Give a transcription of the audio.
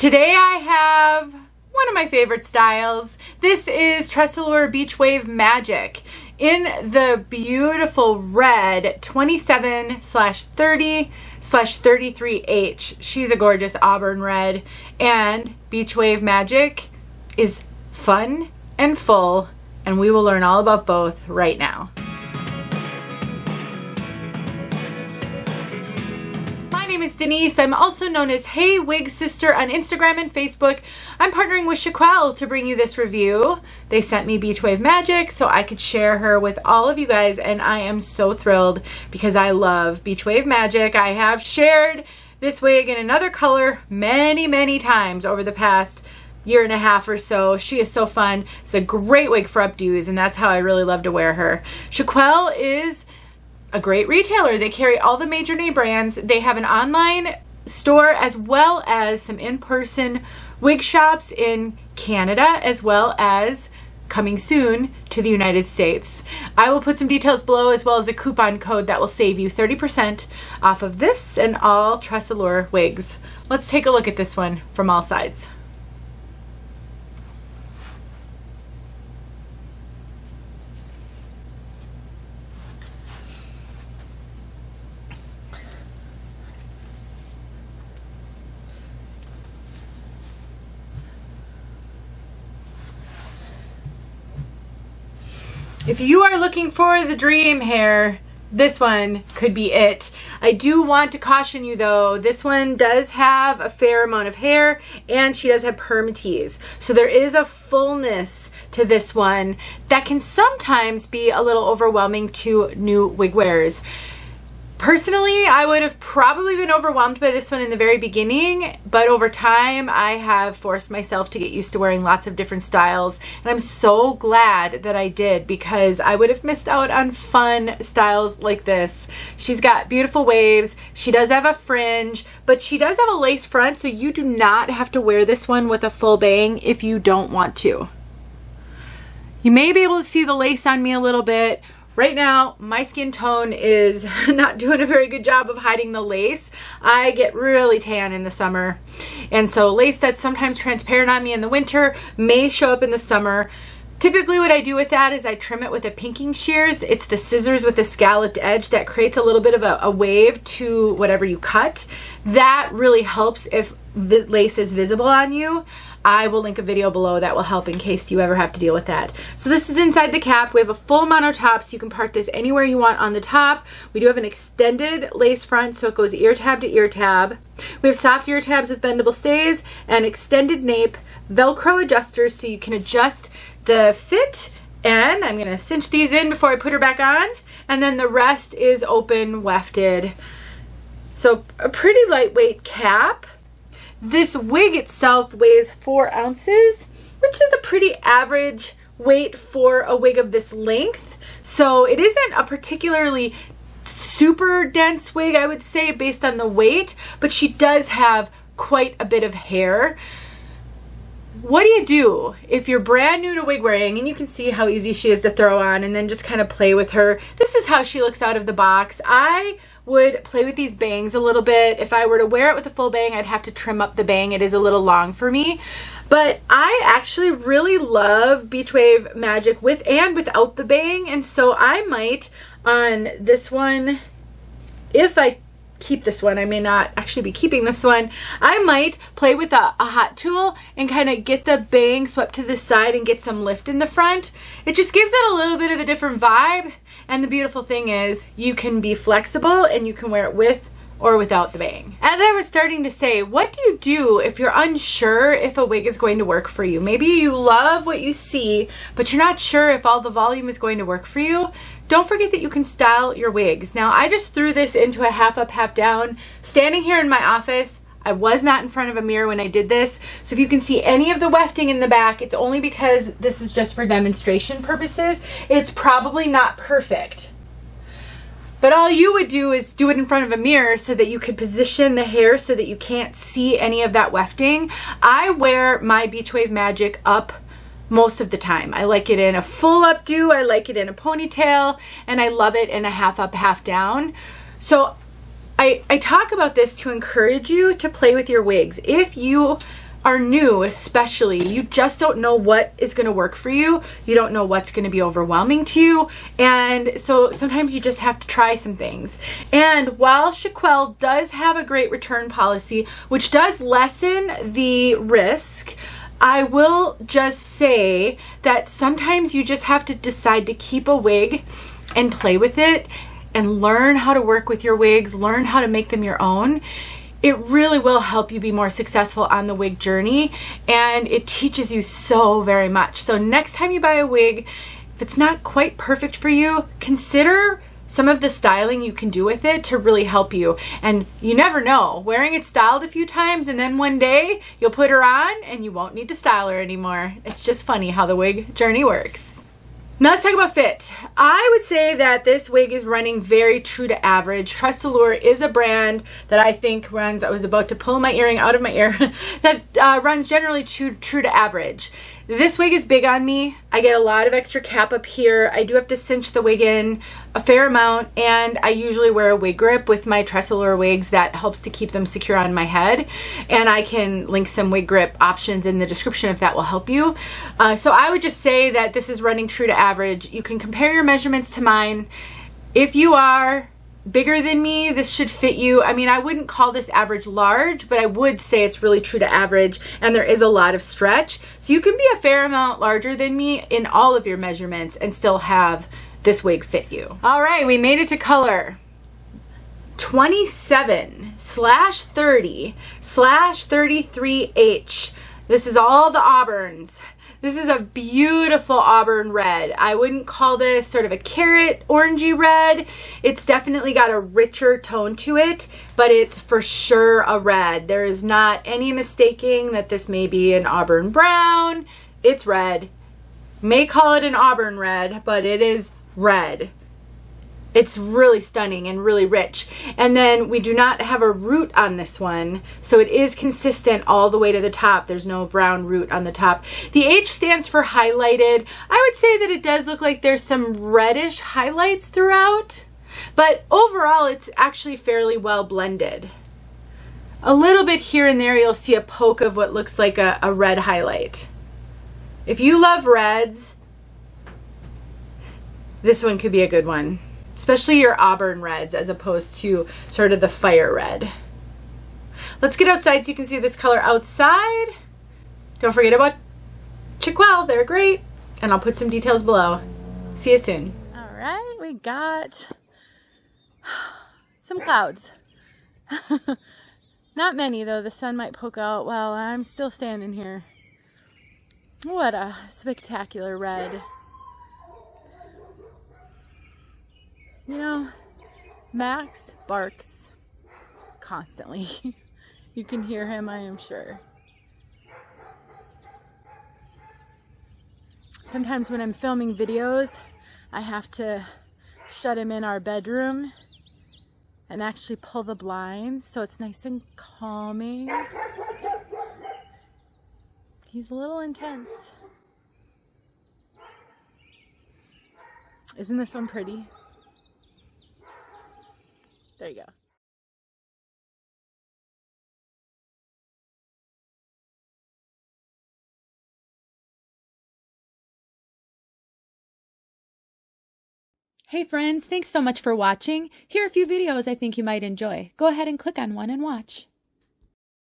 Today I have one of my favorite styles. This is TressAllure Beach Wave Magic in the beautiful red 27/30/33H. She's a gorgeous auburn red, and Beach Wave Magic is fun and full, and we will learn all about both right now. My name is Denise. I'm also known as heywigsister on Instagram and Facebook. I'm partnering with 𝘱𝑒𝗎Л to bring you this review. They sent me Beach Wave Magic so I could share her with all of you guys, and I am so thrilled because I love Beach Wave Magic. I have shared this wig in another color many times over the past year and a half or so. She is so fun. It's a great wig for updos, and that's how I really love to wear her. 𝘱𝑒𝗎L is a great retailer. They carry all the major name brands. They have an online store as well as some in-person wig shops in Canada, as well as coming soon to the United States. I will put some details below, as well as a coupon code that will save you 30% off of this and all TressAllure wigs. Let's take a look at this one from all sides. If you are looking for the dream hair, this one could be it. I do want to caution you though, this one does have a fair amount of hair, and she does have Permatease. So there is a fullness to this one that can sometimes be a little overwhelming to new wig wearers. Personally, I would have probably been overwhelmed by this one in the very beginning, but over time I have forced myself to get used to wearing lots of different styles, and I'm so glad that I did, because I would have missed out on fun styles like this. She's got beautiful waves, she does have a fringe, but she does have a lace front, so you do not have to wear this one with a full bang if you don't want to. You may be able to see the lace on me a little bit. Right now, my skin tone is not doing a very good job of hiding the lace. I get really tan in the summer, and so lace that's sometimes transparent on me in the winter may show up in the summer. Typically what I do with that is I trim it with a pinking shears. It's the scissors with the scalloped edge that creates a little bit of a wave to whatever you cut. That really helps if the lace is visible on you. I will link a video below that will help in case you ever have to deal with that. So this is inside the cap. We have a full mono top, so you can part this anywhere you want on the top. We do have an extended lace front, so it goes ear tab to ear tab. We have soft ear tabs with bendable stays and extended nape Velcro adjusters, so you can adjust the fit. And I'm gonna cinch these in before I put her back on, and then the rest is open wefted. So a pretty lightweight cap. This wig itself weighs 4 ounces, which is a pretty average weight for a wig of this length. So it isn't a particularly super dense wig, I would say, based on the weight, but she does have quite a bit of hair. What do you do if you're brand new to wig wearing, and you can see how easy she is to throw on and then just kind of play with her? This is how she looks out of the box. I would play with these bangs a little bit. If I were to wear it with a full bang, I'd have to trim up the bang. It is a little long for me, but I actually really love Beach Wave Magic with and without the bang, and so I might on this one, if I keep this one, I may not actually be keeping this one, I might play with a hot tool and kind of get the bang swept to the side and get some lift in the front. It just gives it a little bit of a different vibe, and the beautiful thing is you can be flexible and you can wear it with or without the bang. As I was starting to say, what do you do if you're unsure if a wig is going to work for you? Maybe you love what you see, but you're not sure if all the volume is going to work for you. Don't forget that you can style your wigs. Now, I just threw this into a half up, half down. Standing here in my office, I was not in front of a mirror when I did this, so if you can see any of the wefting in the back, it's only because this is just for demonstration purposes. It's probably not perfect. But all you would do is do it in front of a mirror so that you could position the hair so that you can't see any of that wefting. I wear my Beach Wave Magic up most of the time. I like it in a full updo, I like it in a ponytail, and I love it in a half up, half down. So I talk about this to encourage you to play with your wigs. If you are new, especially, you just don't know what is going to work for you. You don't know what's going to be overwhelming to you. And so sometimes you just have to try some things. And while 𝘱𝑗𝑠 does have a great return policy, which does lessen the risk, I will just say that sometimes you just have to decide to keep a wig and play with it and learn how to work with your wigs, learn how to make them your own. It really will help you be more successful on the wig journey, and it teaches you so very much. So next time you buy a wig, if it's not quite perfect for you, consider some of the styling you can do with it to really help you. And you never know, wearing it styled a few times and then one day you'll put her on and you won't need to style her anymore. It's just funny how the wig journey works. Now let's talk about fit. I would say that this wig is running very true to average. TressAllure is a brand that I think runs, I was about to pull my earring out of my ear, that runs generally true to average. This wig is big on me. I get a lot of extra cap up here. I do have to cinch the wig in a fair amount, and I usually wear a wig grip with my TressAllure wigs that helps to keep them secure on my head. And I can link some wig grip options in the description if that will help you. So I would just say that this is running true to average. You can compare your measurements to mine. If you are bigger than me, this should fit you. I mean, I wouldn't call this average large, but I would say it's really true to average, and there is a lot of stretch. So you can be a fair amount larger than me in all of your measurements and still have this wig fit you. All right, we made it to color. 27/30/33H. This is all the auburns. This is a beautiful auburn red. I wouldn't call this sort of a carrot orangey red. It's definitely got a richer tone to it, but it's for sure a red. There is not any mistaking that this may be an auburn brown. It's red. May call it an auburn red, but it is red. It's really stunning and really rich. And then we do not have a root on this one, so it is consistent all the way to the top. There's no brown root on the top. The H stands for highlighted. I would say that it does look like there's some reddish highlights throughout, but overall it's actually fairly well blended. A little bit here and there you'll see a poke of what looks like a red highlight. If you love reds, this one could be a good one. Especially your auburn reds as opposed to sort of the fire red. Let's get outside so you can see this color outside. Don't forget about 𝘱𝑗𝑠, they're great. And I'll put some details below. See you soon. All right, we got some clouds. Not many though, the sun might poke out while I'm still standing here. What a spectacular red. You know, Max barks constantly. You can hear him, I am sure. Sometimes when I'm filming videos, I have to shut him in our bedroom and actually pull the blinds so it's nice and calming. He's a little intense. Isn't this one pretty? There you go. Hey friends, thanks so much for watching. Here are a few videos I think you might enjoy. Go ahead and click on one and watch.